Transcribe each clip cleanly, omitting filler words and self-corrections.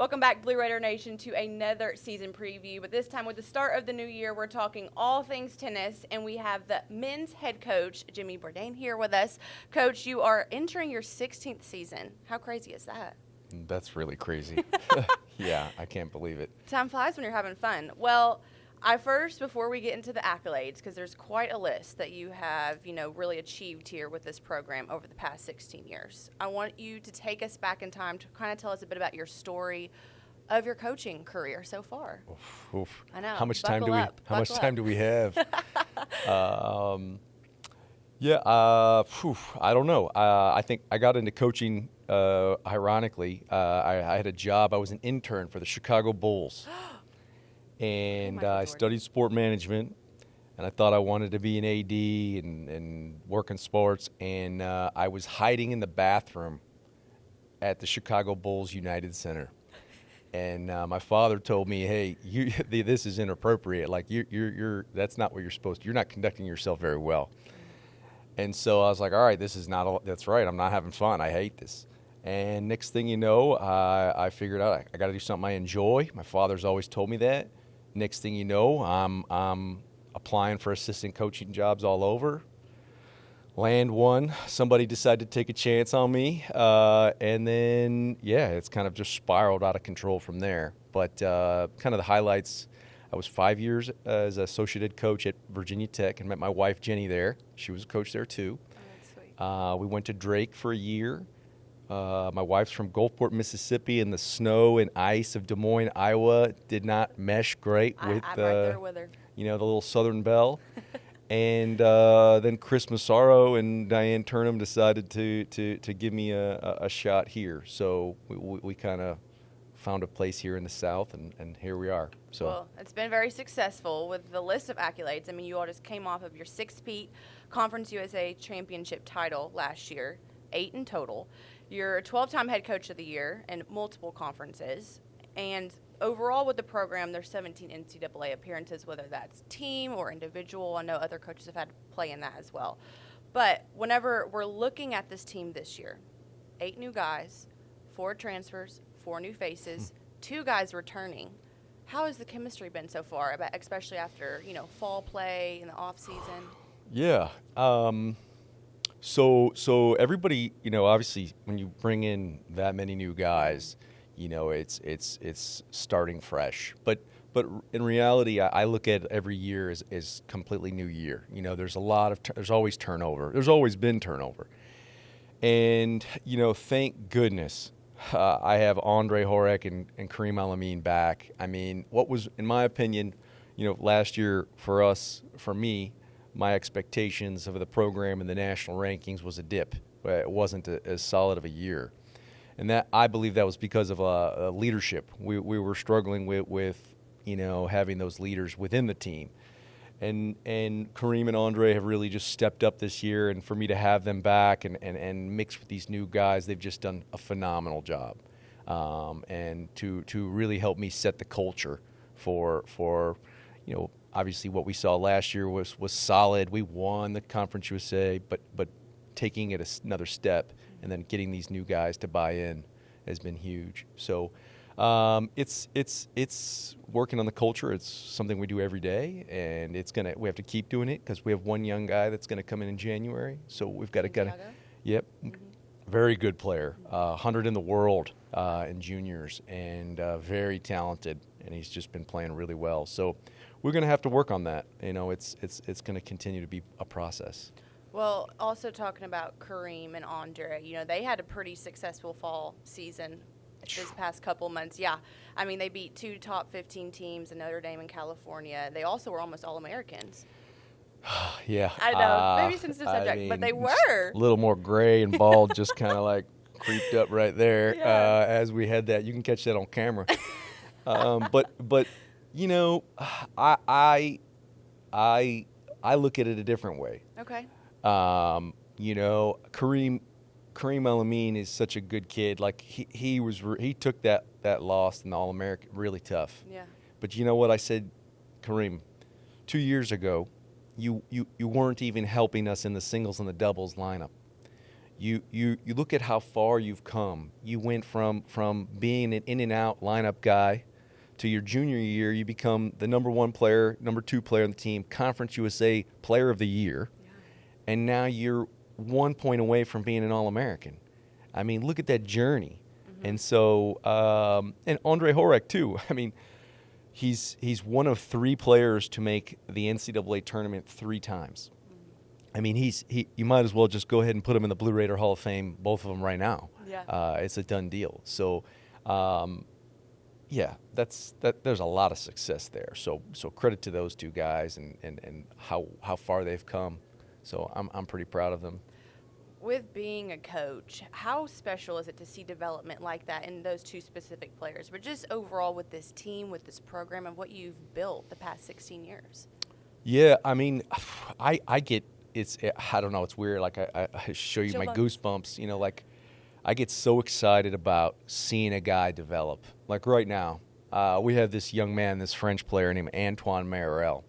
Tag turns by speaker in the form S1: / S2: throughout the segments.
S1: Welcome back, Blue Raider Nation, to another season preview. But this time, with the start of the new year, we're talking all things tennis, and we have the men's head coach, Jimmy Borendame, here with us. Coach, you are entering your 16th season. How crazy is that?
S2: That's really crazy. Yeah, I can't believe it.
S1: Time flies when you're having fun. Well, before we get into the accolades, because there's quite a list that you have, really achieved here with this program over the past 16 years. I want you to take us back in time to kind of tell us a bit about your story of your coaching career so far.
S2: Oof.
S1: I know.
S2: How much
S1: Buckle
S2: time
S1: up.
S2: How much time do we have? I don't know. I think I got into coaching. Ironically, I had a job. I was an intern for the Chicago Bulls. And I studied sport management, and I thought I wanted to be an AD and work in sports. And I was hiding in the bathroom at the Chicago Bulls United Center. And my father told me, "Hey, this is inappropriate. Like that's not what you're supposed to. You're not conducting yourself very well." And so I was like, "All right, that's right. I'm not having fun. I hate this." And next thing you know, I figured out I got to do something I enjoy. My father's always told me that. Next thing you know, I'm applying for assistant coaching jobs all over. Land one. Somebody decided to take a chance on me. And then, it's kind of just spiraled out of control from there. But kind of the highlights, I was 5 years as associate head coach at Virginia Tech and met my wife, Jenny, there. She was a coach there, too.
S1: Oh, that's sweet.
S2: We went to Drake for a year. My wife's from Gulfport, Mississippi, and the snow and ice of Des Moines, Iowa did not mesh great with,
S1: I'm right there with her.
S2: the little Southern Belle. And then Chris Massaro and Diane Turnham decided to give me a shot here. So we kind of found a place here in the South, and here we are. So
S1: Well, it's been very successful with the list of accolades. I mean, you all just came off of your six-peat Conference USA Championship title last year, 8 in total. You're a 12-time head coach of the year in multiple conferences. And overall with the program, there's 17 NCAA appearances, whether that's team or individual. I know other coaches have had to play in that as well. But whenever we're looking at this team this year, 8 new guys, 4 transfers, 4 new faces, 2 guys returning. How has the chemistry been so far, especially after, fall play in the off season?
S2: Yeah. So everybody, obviously when you bring in that many new guys, it's starting fresh. But in reality, I look at every year as completely new year. There's there's always turnover. There's always been turnover. And, thank goodness I have Andre Horek and Kareem Al-Amin back. I mean, what was, in my opinion, last year for me, my expectations of the program and the national rankings was a dip. It wasn't as solid of a year. And that, I believe that was because of leadership. We were struggling with having those leaders within the team. And Kareem and Andre have really just stepped up this year. And for me to have them back and mix with these new guys, they've just done a phenomenal job. And to really help me set the culture for obviously what we saw last year was solid. We won the Conference USA, but taking it another step and then getting these new guys to buy in has been huge. So it's working on the culture. It's something we do every day, and we have to keep doing it because we have one young guy that's going to come in January. So we've got to. Yep, very good player, 100 in the world in juniors, and very talented, and he's just been playing really well. So we're going to have to work on that. It's going to continue to be a process.
S1: Well, also talking about Kareem and Andre, they had a pretty successful fall season this past couple months. Yeah, I mean, they beat 2 top 15 teams in Notre Dame and California. They also were almost All-Americans.
S2: Yeah.
S1: I know, maybe sensitive subject, but they were.
S2: A little more gray and bald, just kind of like creeped up right there as we had that. You can catch that on camera. But I look at it a different way.
S1: Okay.
S2: Kareem Al-Amin is such a good kid. Like he took that loss in the All-American really tough.
S1: Yeah.
S2: But you know what I said, Kareem, 2 years ago, you weren't even helping us in the singles and the doubles lineup. You look at how far you've come. You went from being an in and out lineup guy to your junior year. You become the number 1 player, number 2 player on the team, Conference USA Player of the Year, and now you're 1 point away from being an All-American. I mean, look at that journey. And so, and Andre Horek too. I mean, he's one of 3 players to make the NCAA tournament 3 times. I mean, you might as well just go ahead and put him in the Blue Raider Hall of Fame, both of them right now.
S1: Yeah.
S2: It's a done deal. So, yeah, there's a lot of success there. So credit to those 2 guys and how far they've come. So I'm pretty proud of them.
S1: With being a coach, how special is it to see development like that in those 2 specific players, but just overall with this team, with this program, and what you've built the past 16 years?
S2: Yeah, I mean, I get I don't know, it's weird. Like I show you my goosebumps. You know, like I get so excited about seeing a guy develop. Like right now, we have this young man, this French player named Antoine Marel.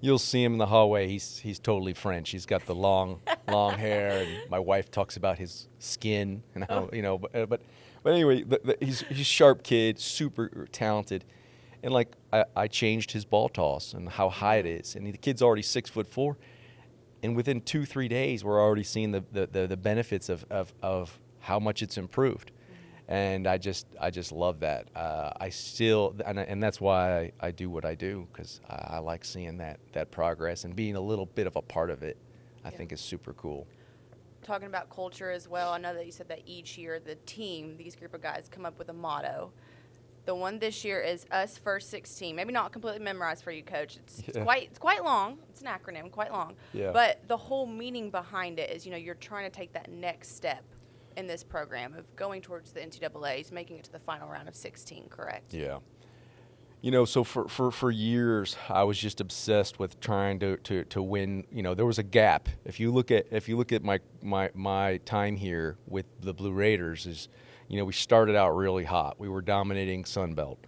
S2: You'll see him in the hallway. He's totally French. He's got the long hair, and my wife talks about his skin and how But anyway, he's a sharp kid, super talented, and like I changed his ball toss and how high it is, and the kid's already 6'4", and within 2-3 days we're already seeing the benefits of how much it's improved. And I just love that. I still, and that's why I do what I do, because I like seeing that progress and being a little bit of a part of it. I think is super cool.
S1: Talking about culture as well, I know that you said that each year the team, these group of guys, come up with a motto. The one this year is Us First 16. Maybe not completely memorized for you, Coach. It's quite long. It's an acronym, quite long.
S2: Yeah.
S1: But the whole meaning behind it is, you're trying to take that next step in this program of going towards the NCAAs, making it to the final round of 16, correct?
S2: Yeah. So for years I was just obsessed with trying to win. There was a gap. If you look at my time here with the Blue Raiders, we started out really hot. We were dominating Sun Belt.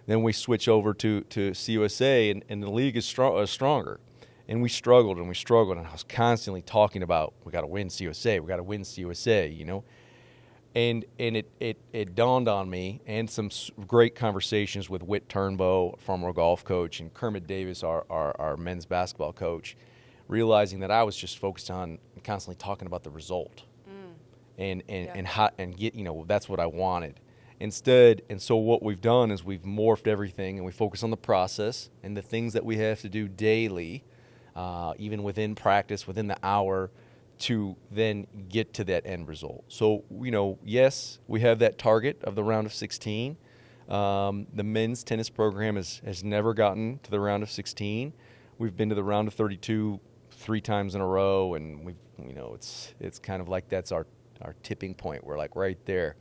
S2: Then we switch over to CUSA, and the league is stronger. And we struggled, and I was constantly talking about, we got to win CUSA, And it dawned on me, and some great conversations with Whit Turnbow, former golf coach, and Kermit Davis, our men's basketball coach, realizing that I was just focused on constantly talking about the result, and get, that's what I wanted. Instead, and so what we've done is we've morphed everything, and we focus on the process and the things that we have to do daily, even within practice, within the hour, to then get to that end result. So, yes, we have that target of the round of 16. The men's tennis program has never gotten to the round of 16. We've been to the round of 32 3 times in a row, and we've, it's kind of like that's our tipping point. We're like right there.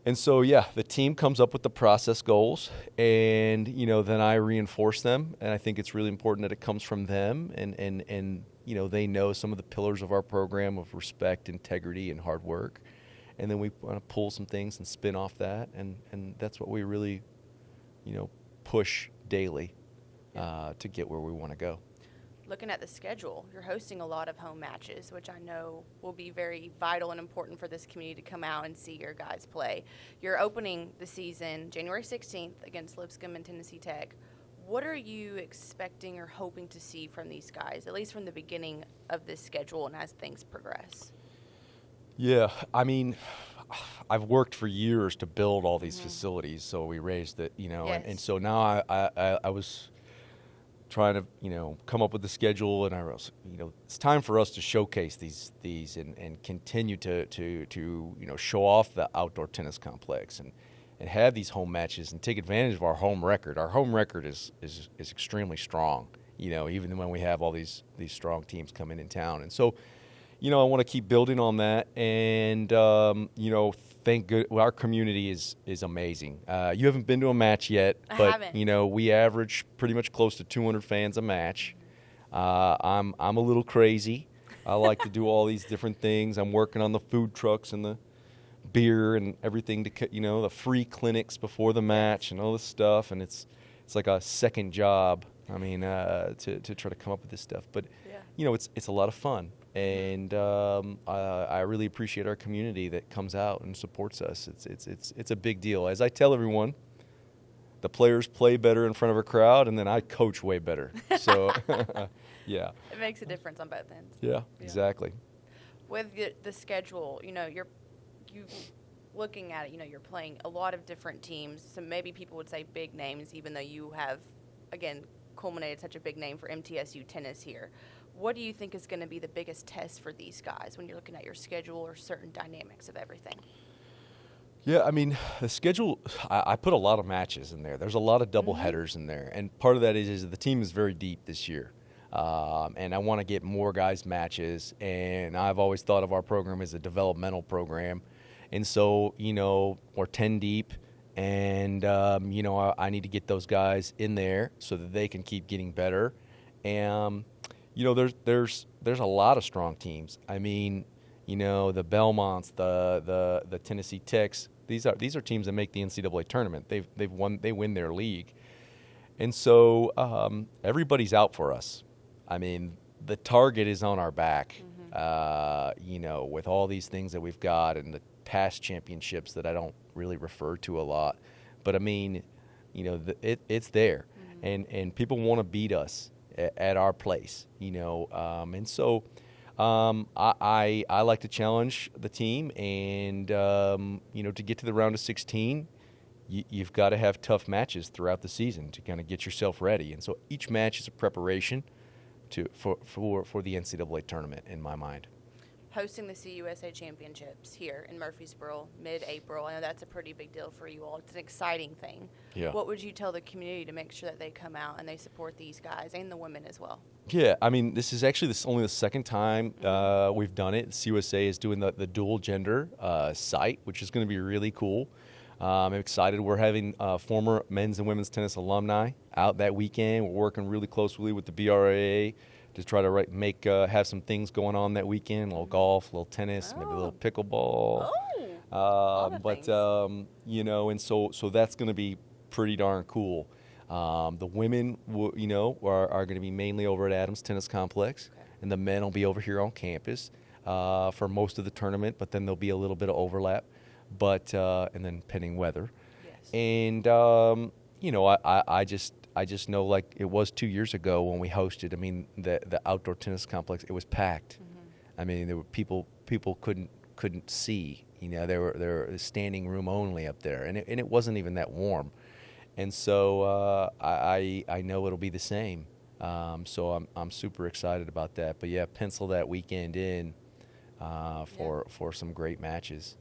S2: And so, the team comes up with the process goals, and, then I reinforce them. And I think it's really important that it comes from them, and they know some of the pillars of our program of respect, integrity, and hard work. And then we want to pull some things and spin off that. And that's what we really, push daily to get where we want to go.
S1: Looking at the schedule, you're hosting a lot of home matches, which I know will be very vital and important for this community to come out and see your guys play. You're opening the season January 16th against Lipscomb and Tennessee Tech. What are you expecting or hoping to see from these guys, at least from the beginning of this schedule and as things progress?
S2: Yeah, I mean, I've worked for years to build all these facilities, so we raised it,
S1: Yes.
S2: and so now I was trying to, come up with the schedule, and I was, it's time for us to showcase these and continue to show off the outdoor tennis complex and have these home matches and take advantage of our home record. Our home record is extremely strong, even when we have all these strong teams coming in town. And so, I want to keep building on that. And, thank good. Well, our community is amazing. You haven't been to a match yet, but,
S1: I haven't.
S2: We average pretty much close to 200 fans a match. I'm a little crazy. I like to do all these different things. I'm working on the food trucks and the beer and everything to, the free clinics before the match and all this stuff. And it's like a second job. I mean, to try to come up with this stuff. But, it's a lot of fun. And I really appreciate our community that comes out and supports us. It's a big deal. As I tell everyone, the players play better in front of a crowd, and then I coach way better. So, yeah.
S1: It makes a difference on both ends.
S2: Yeah, exactly.
S1: With the schedule, you looking at it, you're playing a lot of different teams. So maybe people would say big names, even though you have, again, culminated such a big name for MTSU tennis here. What do you think is going to be the biggest test for these guys when you're looking at your schedule or certain dynamics of everything?
S2: Yeah, I mean, the schedule, I put a lot of matches in there. There's a lot of double headers in there. And part of that is the team is very deep this year. And I want to get more guys matches. And I've always thought of our program as a developmental program. And so, we're 10 deep. And, I need to get those guys in there so that they can keep getting better. And, there's a lot of strong teams. I mean, the Belmonts, the Tennessee Techs. These are teams that make the NCAA tournament. They win their league, and so everybody's out for us. I mean, the target is on our back. With all these things that we've got and the past championships that I don't really refer to a lot, but I mean, it's there, and people want to beat us at our place. And so. I like to challenge the team, and to get to the round of 16, you've got to have tough matches throughout the season to kind of get yourself ready. And so each match is a preparation for the NCAA tournament in my mind.
S1: Hosting the CUSA Championships here in Murfreesboro mid-April, I know that's a pretty big deal for you all. It's an exciting thing.
S2: Yeah.
S1: What would you tell the community to make sure that they come out and they support these guys and the women as well?
S2: Yeah, I mean, this is actually only the second time we've done it. CUSA is doing the dual gender site, which is going to be really cool. I'm excited. We're having former men's and women's tennis alumni out that weekend. We're working really closely with the BRAA to try to have some things going on that weekend, a little golf, a little tennis, maybe a little pickleball. And so that's going to be pretty darn cool. The women, are going to be mainly over at Adams Tennis Complex, and the men will be over here on campus for most of the tournament. But then there'll be a little bit of overlap, and then pending weather.
S1: Yes.
S2: And I just know, like it was 2 years ago when we hosted. I mean, the outdoor tennis complex, it was packed. I mean, there were people couldn't see. There were standing room only up there, and it wasn't even that warm. And so I know it'll be the same. So I'm super excited about that. But yeah, pencil that weekend in for some great matches.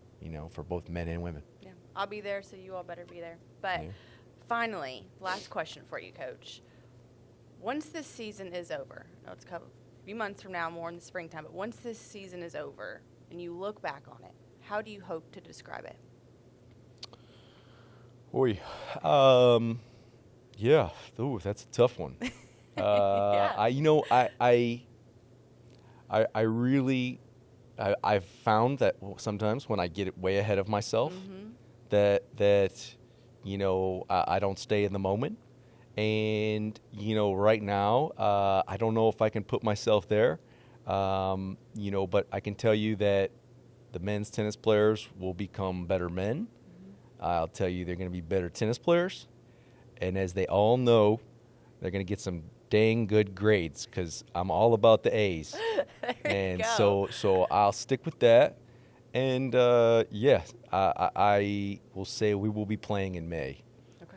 S2: For both men and women.
S1: Yeah, I'll be there, so you all better be there. But finally, last question for you, Coach. Once this season is over, I know it's a few months from now, more in the springtime, but once this season is over and you look back on it, how do you hope to describe it?
S2: Yeah. Ooh, that's a tough one.
S1: Yeah.
S2: I've found that sometimes when I get way ahead of myself, that I don't stay in the moment. And, right now, I don't know if I can put myself there, but I can tell you that the men's tennis players will become better men. I'll tell you they're going to be better tennis players. And as they all know, they're going to get some dang good grades because I'm all about the A's. And so I'll stick with that. And, I will say we will be playing in May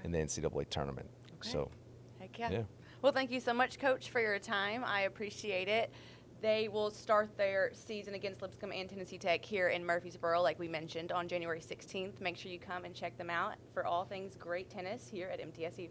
S2: in the NCAA tournament.
S1: Okay.
S2: So,
S1: heck yeah. Well, thank you so much, Coach, for your time. I appreciate it. They will start their season against Lipscomb and Tennessee Tech here in Murfreesboro, like we mentioned, on January 16th. Make sure you come and check them out for all things great tennis here at MTSU.